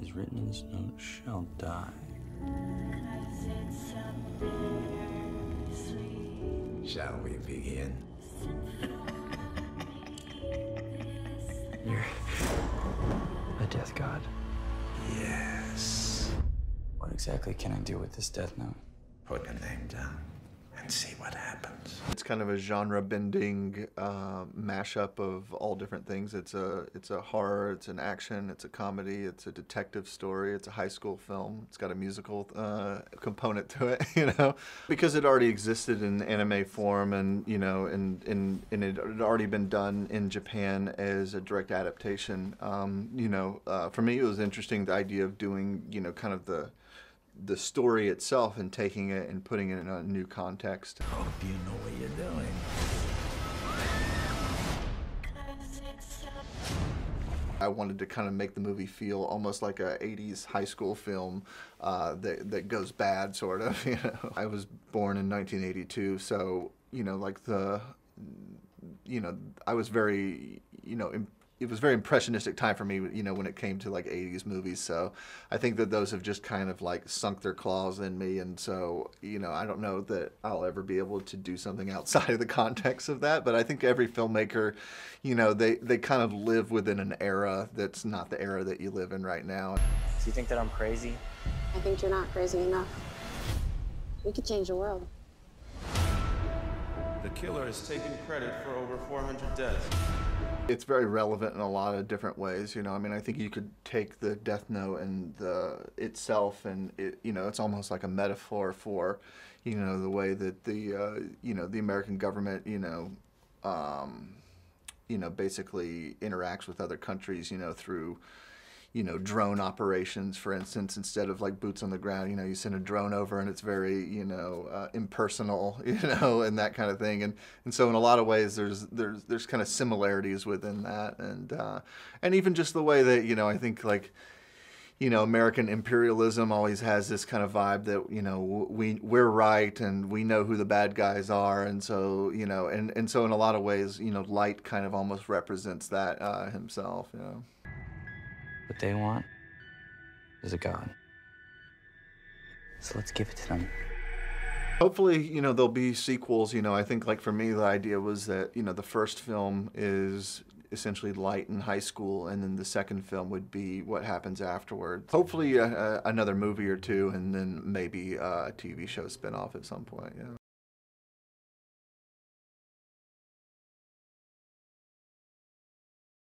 is written in stone shall die. Shall we begin? You're a death god. Yes. What exactly can I do with this death note? Put your name down and see what happens. It's kind of a genre-bending mashup of all different things. It's a horror, it's an action, it's a comedy, it's a detective story, it's a high school film. It's got a musical component to it, you know, because it already existed in anime form, and you know, and it had already been done in Japan as a direct adaptation. You know, for me, it was interesting, the idea of doing, you know, kind of the story itself and taking it and putting it in a new context. Hope you know what you're doing. I wanted to kind of make the movie feel almost like a 80s high school film that goes bad, sort of, you know. I was born in 1982, so, you know, like I was very, you know, it was a very impressionistic time for me, you know, when it came to like 80s movies. So I think that those have just kind of like sunk their claws in me. And so, you know, I don't know that I'll ever be able to do something outside of the context of that. But I think every filmmaker, you know, they kind of live within an era that's not the era that you live in right now. Do you think that I'm crazy? I think you're not crazy enough. We could change the world. The killer has taken credit for over 400 deaths. It's very relevant in a lot of different ways, you know. I mean, I think you could take the Death Note and itself, and you know, it's almost like a metaphor for, you know, the way that the you know, the American government, you know, basically interacts with other countries, you know, through, you know, drone operations, for instance. Instead of like boots on the ground, you know, you send a drone over and it's very, you know, impersonal, you know, and that kind of thing. And so in a lot of ways, there's kind of similarities within that, and even just the way that, you know, I think like, you know, American imperialism always has this kind of vibe that, you know, we're right and we know who the bad guys are, and so, you know, and so in a lot of ways, you know, Light kind of almost represents that himself, you know. What they want is a god. So let's give it to them. Hopefully, you know, there'll be sequels. You know, I think, like, for me, the idea was that, you know, the first film is essentially Light in high school, and then the second film would be what happens afterwards. Hopefully another movie or two, and then maybe a TV show spinoff at some point, yeah.